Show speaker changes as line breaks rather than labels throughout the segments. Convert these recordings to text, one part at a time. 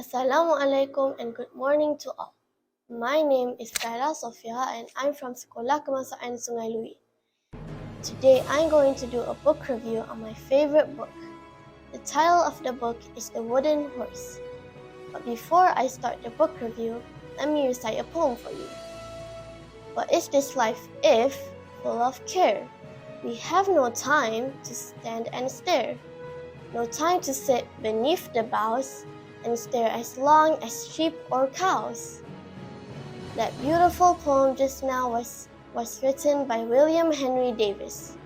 Assalamualaikum and good morning to all. My name is Qaira Sofea and I'm from Sekolah Kebangsaan Sungai Lui. Today I'm going to do a book review on my favorite book. The title of the book is The Wooden Horse. But before I start the book review, let me recite a poem for you. What is this life if full of care? We have no time to stand and stare, no time to sit beneath the boughs and stare as long as sheep or cows. That beautiful poem just now was written by William Henry Davis.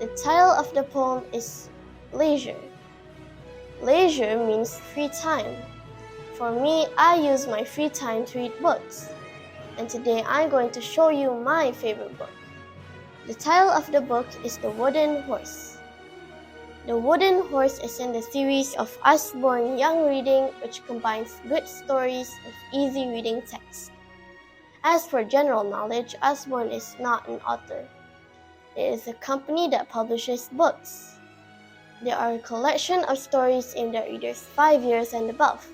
The title of the poem is Leisure. Leisure means free time. For me, I use my free time to read books. And today I'm going to show you my favorite book. The title of the book is The Wooden Horse. The Wooden Horse is in the series of Usborne Young Reading, which combines good stories with easy reading text. As for general knowledge, Usborne is not an author. It is a company that publishes books. They are a collection of stories aimed at readers 5 years and above.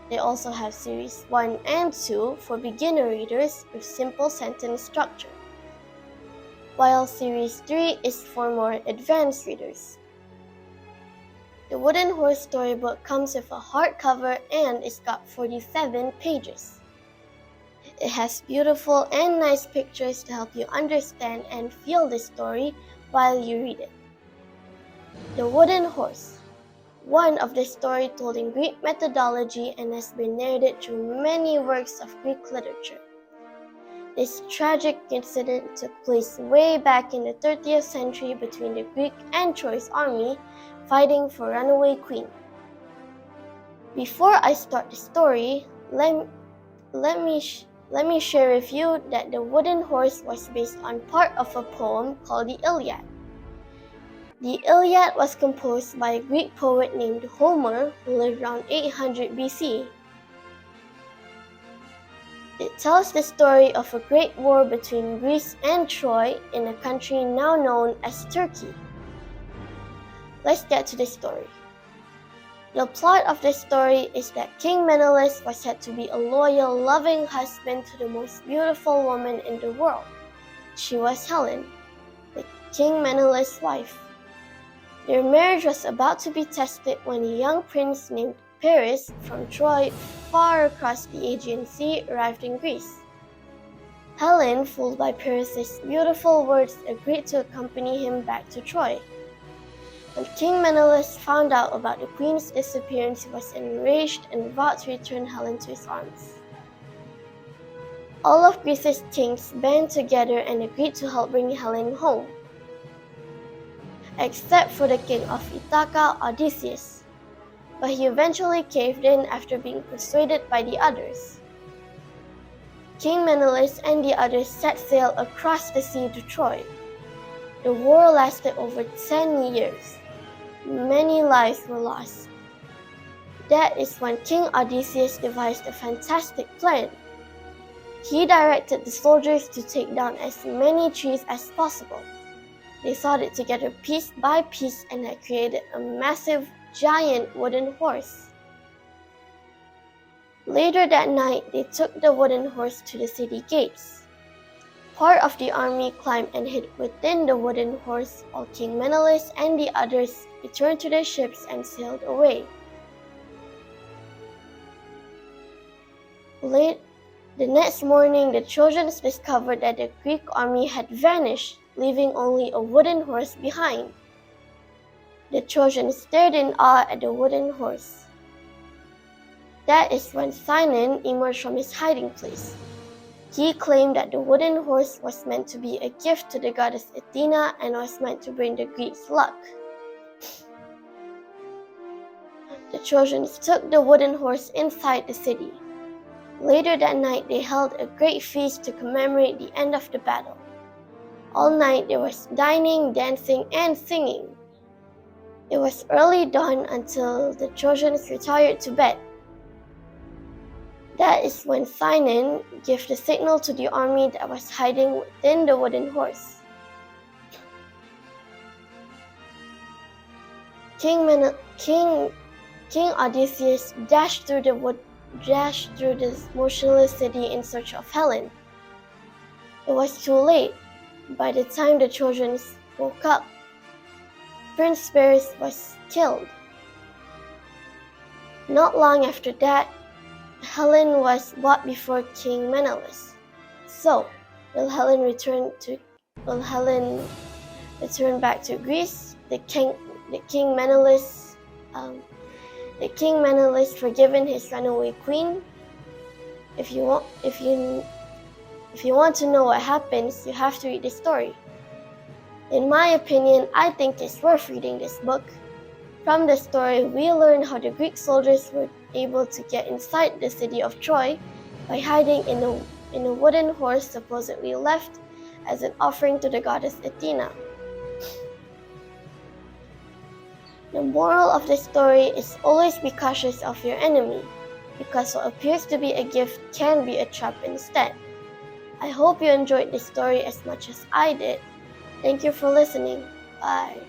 They also have Series 1 and 2 for beginner readers with simple sentence structure, while Series 3 is for more advanced readers. The Wooden Horse storybook comes with a hardcover and it's got 47 pages. It has beautiful and nice pictures to help you understand and feel the story while you read it. The Wooden Horse, one of the story told in Greek methodology and has been narrated through many works of Greek literature. This tragic incident took place way back in the 30th century between the Greek and Troy's army fighting for runaway queen. Before I start the story, let me share with you that The Wooden Horse was based on part of a poem called the Iliad. The Iliad was composed by a Greek poet named Homer who lived around 800 BC. It tells the story of a great war between Greece and Troy in a country now known as Turkey. Let's get to the story. The plot of the story is that King Menelaus was said to be a loyal, loving husband to the most beautiful woman in the world. She was Helen, the King Menelaus' wife. Their marriage was about to be tested when a young prince named Paris from Troy, far across the Aegean Sea, arrived in Greece. Helen, fooled by Paris's beautiful words, agreed to accompany him back to Troy. When King Menelaus found out about the queen's disappearance, he was enraged and vowed to return Helen to his arms. All of Greece's kings band together and agreed to help bring Helen home, except for the king of Ithaca, Odysseus. But he eventually caved in after being persuaded by the others. King Menelaus and the others set sail across the sea to Troy. The war lasted over 10 years. Many lives were lost. That is when King Odysseus devised a fantastic plan. He directed the soldiers to take down as many trees as possible. They sawed it together piece by piece and had created a massive, giant wooden horse. Later that night, they took the wooden horse to the city gates. Part of the army climbed and hid within the wooden horse, while King Menelaus and the others returned to their ships and sailed away. The next morning, the Trojans discovered that the Greek army had vanished, leaving only a wooden horse behind. The Trojans stared in awe at the wooden horse. That is when Sinon emerged from his hiding place. He claimed that the wooden horse was meant to be a gift to the goddess Athena and was meant to bring the Greeks luck. The Trojans took the wooden horse inside the city. Later that night, they held a great feast to commemorate the end of the battle. All night there was dining, dancing, and singing. It was early dawn until the Trojans retired to bed. That is when Sinon gave the signal to the army that was hiding within the wooden horse. King King Odysseus dashed through the motionless city in search of Helen. It was too late. By the time the children woke up, Prince Paris was killed. Not long after that, Helen was brought before King Menelaus. So, will Helen return back to Greece? The King Menelaus forgiven his runaway queen? If you want to know what happens, you have to read the story. In my opinion, I think it's worth reading this book. From the story, we learn how the Greek soldiers were able to get inside the city of Troy by hiding in a wooden horse supposedly left as an offering to the goddess Athena. The moral of the story is always be cautious of your enemy, because what appears to be a gift can be a trap instead. I hope you enjoyed this story as much as I did. Thank you for listening. Bye.